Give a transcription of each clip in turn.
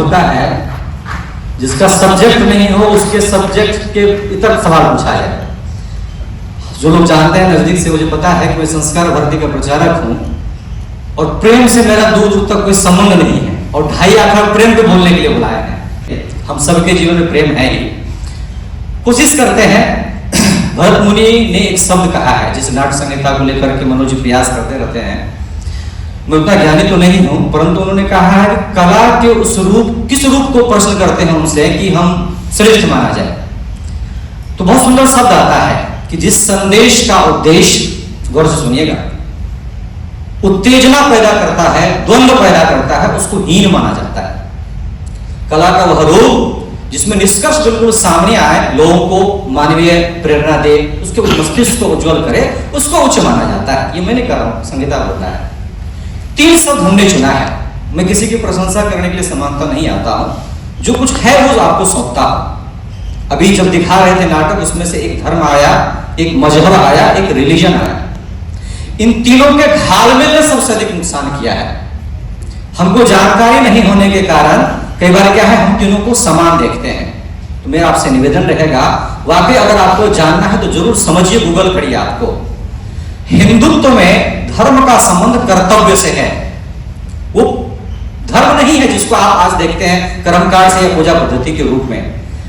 होता है जिसका सब्जेक्ट नहीं हो उसके सब्जेक्ट के इतर सवाल पूछा जाए। जो लोग जानते हैं नजदीक से, मुझे पता है कि मैं संस्कार भारती का प्रचारक हूं और प्रेम से मेरा दूर दूर तक कोई संबंध नहीं है, और 2.5 आखर प्रेम पे बोलने के लिए बुलाया है। हम सबके जीवन में प्रेम है ही। कोशिश करते हैं। भरत मुनि ने एक शब्द कहा है जिस नाट्य संहिता को लेकर के मनोज प्रयास करते रहते हैं। मैं उतना ज्ञानी तो नहीं हूं, परंतु उन्होंने कहा है कि कला के उस रूप, किस रूप को प्रश्न करते हैं उनसे कि हम श्रेष्ठ माना जाए। तो बहुत सुंदर शब्द आता है कि जिस संदेश का उद्देश्य, गौर से सुनिएगा, उत्तेजना पैदा करता है, द्वंद्व पैदा करता है, उसको हीन माना जाता है। कला का वह रूप जिसमें निष्कर्ष बिल्कुल सामने आए, लोगों को मानवीय प्रेरणा दे, उसके मस्तिष्क को उज्जवल करे, उसको उच्च माना जाता है। ये मैं नहीं कह रहा हूं, संहिता बोलता है। 3 शब्द हमने चुना है। मैं किसी की प्रशंसा करने के लिए समानता नहीं आता हूं, जो कुछ है वो आपको सौंपता हूं। अभी जब दिखा रहे थे नाटक, उसमें से एक धर्म आया, एक मजहब आया, एक रिलीजन आया। इन तीनों के घालमेल ने सबसे अधिक नुकसान किया है। हमको जानकारी नहीं होने के कारण कई बार क्या है, हम तीनों को समान देखते हैं। तो मेरा आपसे निवेदन रहेगा, वाकई अगर आपको जानना है तो जरूर समझिए, गूगल करिए। आपको हिंदुत्व में धर्म का संबंध कर्तव्य से है। वो धर्म नहीं है जिसको आप आज देखते हैं कर्मकांड से या पूजा पद्धति के रूप में।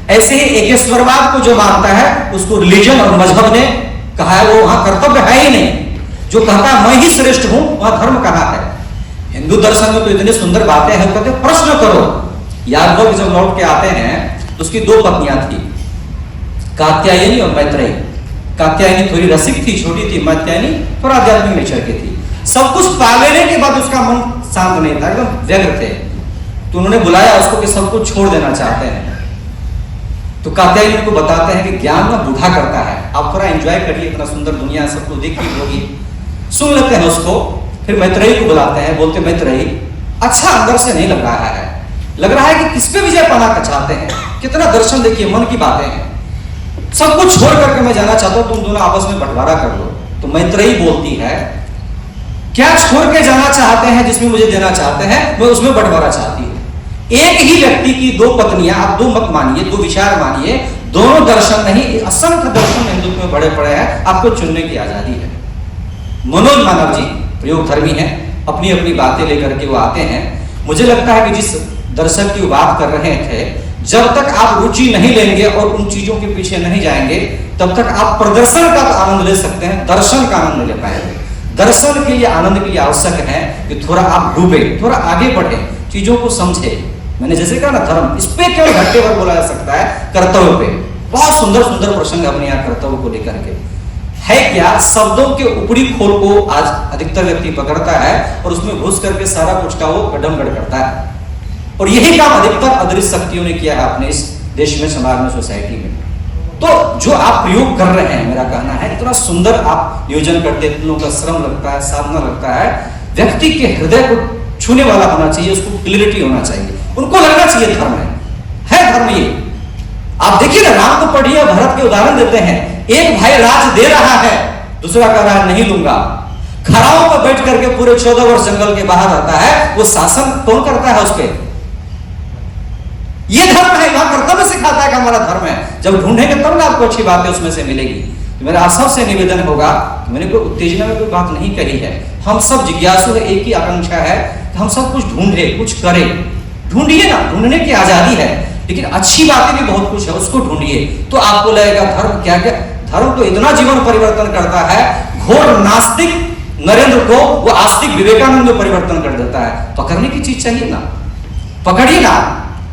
ऐसे ही एकेश्वरवाद को जो मानता है उसको रिलीजन और मजहब ने कहा है वो वहां कर्तव्य है ही नहीं। जो कहता है मैं ही श्रेष्ठ हूं, वहां धर्म कहां है? हिंदू दर्शन में तो इतनी सुंदर बातें हैं, कहते प्रश्न करो। यादव जब लौट के आते हैं तो उसकी 2 पत्नियां थी, कात्यायनी और मैत्रेयी। कात्यायनी थोड़ी रसिक थी, छोटी थी, मैत्रेयी थोड़ा आध्यात्मिक नेचर की थी। सब कुछ पा लेने के बाद उसका मन शांत नहीं था, एकदम व्यग्र थे। तो उन्होंने बुलाया उसको कि सब कुछ छोड़ देना चाहते हैं। तो कात्यायनी को बताते हैं कि ज्ञान ना बूढ़ा करता है, आप थोड़ा एंजॉय करिए, इतना सुंदर दुनिया सबको दिख रही होगी। सुन लेते हैं उसको। फिर मैत्रेयी को बुलाते हैं, बोलते मैत्रेयी अच्छा अंदर से नहीं लग रहा है, लग रहा है कि किस पे विजय पाना चाहते हैं। कितना दर्शन देखिए, मन की बातें हैं। सब कुछ छोड़ करके मैं जाना चाहता हूं, तुम दोनों आपस में बंटवारा कर लो। तो मैत्रेयी बोलती है क्या छोड़ के जाना चाहते हैं जिसमें मुझे देना चाहते हैं, मैं उसमें बंटवारा चाहती हूँ। एक ही व्यक्ति की 2 पत्नियां, आप 2 मत मानिए, 2 विचार मानिए, दोनों दर्शन नहीं, असंख्य दर्शन हिंदुत्व में बड़े पड़े हैं। आपको चुनने की आजादी है। मनोज मानव जी प्रयोग धर्मी है, अपनी अपनी बातें लेकर के वो आते हैं। मुझे लगता है कि जिस दर्शक की बात कर रहे थे, जब तक आप रुचि नहीं लेंगे और उन चीजों के पीछे नहीं जाएंगे, तब तक आप प्रदर्शन का आनंद ले सकते हैं, दर्शन का आनंद ले पाएंगे। दर्शन के लिए, आनंद के लिए आवश्यक है कि थोड़ा आप डूबे, थोड़ा आगे बढ़े, चीजों को समझे। मैंने जैसे कहा ना, धर्म इस पे केवल घट्टे पर बोला जा सकता है, कर्तव्य पे बहुत सुंदर सुंदर प्रसंग अपने यहाँ कर्तव्य को लेकर के है। क्या शब्दों के ऊपरी खोल को आज अधिकतर व्यक्ति पकड़ता है और उसमें घुस करके सारा कुछ का वो गड़बड़ करता है। और यही काम अधिकतर अदृश्य शक्तियों ने किया है अपने इस देश में, समाज में, सोसाइटी में। तो जो आप प्रयोग कर रहे हैं, मेरा कहना है इतना सुंदर आप नियोजन करते हैं, लोगों का श्रम लगता है, साधना लगता है, व्यक्ति के हृदय को छूने वाला होना चाहिए, उसको क्लियरिटी होना चाहिए, उनको लगना चाहिए धर्म है धर्म। ये आप देखिए ना, राम को पढ़िए, भरत के उदाहरण देते हैं। एक भाई राज दे रहा है, दूसरा कह रहा है नहीं लूंगा। खड़ाओं पर बैठ करके पूरे 14 वर्ष जंगल के बाहर रहता है, वो शासन कौन करता है उस पर? ये धर्म है, वहां कर्तव्य सिखाता है कि हमारा धर्म है। जब ढूंढेंगे तब ना आपको अच्छी बातें उसमें से मिलेगी। तो मेरा आप सबसे निवेदन होगा, मैंने कोई उत्तेजना में कोई बात नहीं कही है। हम सब जिज्ञासु है, एक ही आकांक्षा है कि हम सब कुछ ढूंढे, कुछ करें। ढूंढिए ना, ढूंढने की आजादी है, लेकिन अच्छी बातें भी बहुत कुछ है, उसको ढूंढिए। तो आपको लगेगा धर्म क्या क्या। धर्म तो इतना जीवन परिवर्तन करता है, घोर नास्तिक नरेंद्र को वो आस्तिक विवेकानंद में परिवर्तन कर देता है। पकड़ने की चीज चाहिए ना, पकड़िए ना।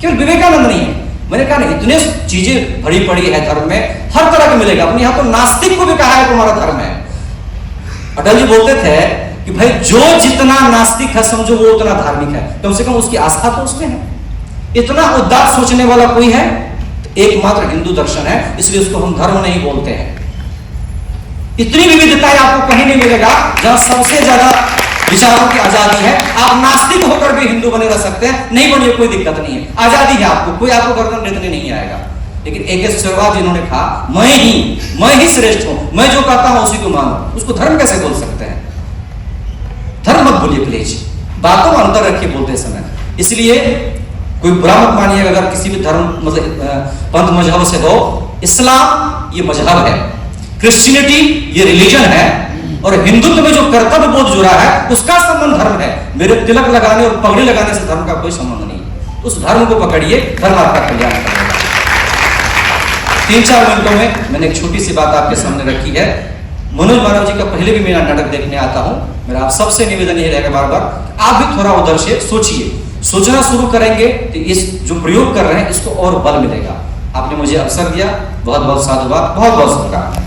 केवल विवेकानंद नहीं है, मैंने कहा ना, इतने चीजें भरी पड़ी है धर्म में, हर तरह का मिलेगा। अपने यहाँ तो नास्तिक को भी कहा है तुम्हारा धर्म है। अटल जी बोलते थे कि भाई जो जितना नास्तिक है समझो वो उतना धार्मिक है, कम से कम उसकी आस्था तो उसमें है। इतना उदार सोचने वाला कोई है? एकमात्र हिंदू दर्शन है, इसलिए उसको हम धर्म नहीं बोलते हैं। इतनी विविधताएं आपको कहीं नहीं मिलेगा जहां सबसे ज्यादा विचारों की आजादी है। आप नास्तिक होकर भी हिंदू बने रह सकते हैं, नहीं बनिए, कोई दिक्कत नहीं है, आजादी है आपको, कोई आपको गर्दन रेतने नहीं आएगा। लेकिन एकेश्वरवाद जिन्होंने कहा मैं ही श्रेष्ठ हूं, मैं जो कहता हूं उसी को मानो, उसको धर्म कैसे बोल सकते हैं? धर्म मत बोलिए प्लीज, बातों में अंतर रखिए बोलते समय। इसलिए कोई बुरा मत मानिएगा अगर किसी भी धर्म मतलब पंथ मजहब से हो। इस्लाम ये मजहब है, क्रिश्चियनिटी ये रिलीजन है, और हिंदुत्व में जो कर्तव्य बोध जुड़ा है उसका संबंध धर्म है। मेरे तिलक लगाने और पगड़ी लगाने से धर्म का कोई संबंध नहीं। उस धर्म को पकड़िए, धर्म आपका कल्याण करेगा। 3-4 मिनटों में मैंने एक छोटी सी बात आपके सामने रखी है। मनोज मानव जी का पहले भी मेरा नाटक देखने आता हूं। मेरा आप सबसे निवेदन ये रहेगा बार बार, आप भी थोड़ा उधर से सोचिए। सोचना शुरू करेंगे तो इस जो प्रयोग कर रहे हैं इसको और बल मिलेगा। आपने मुझे अवसर दिया, बहुत बहुत साधुवाद, बहुत बहुत शुभकामनाएं।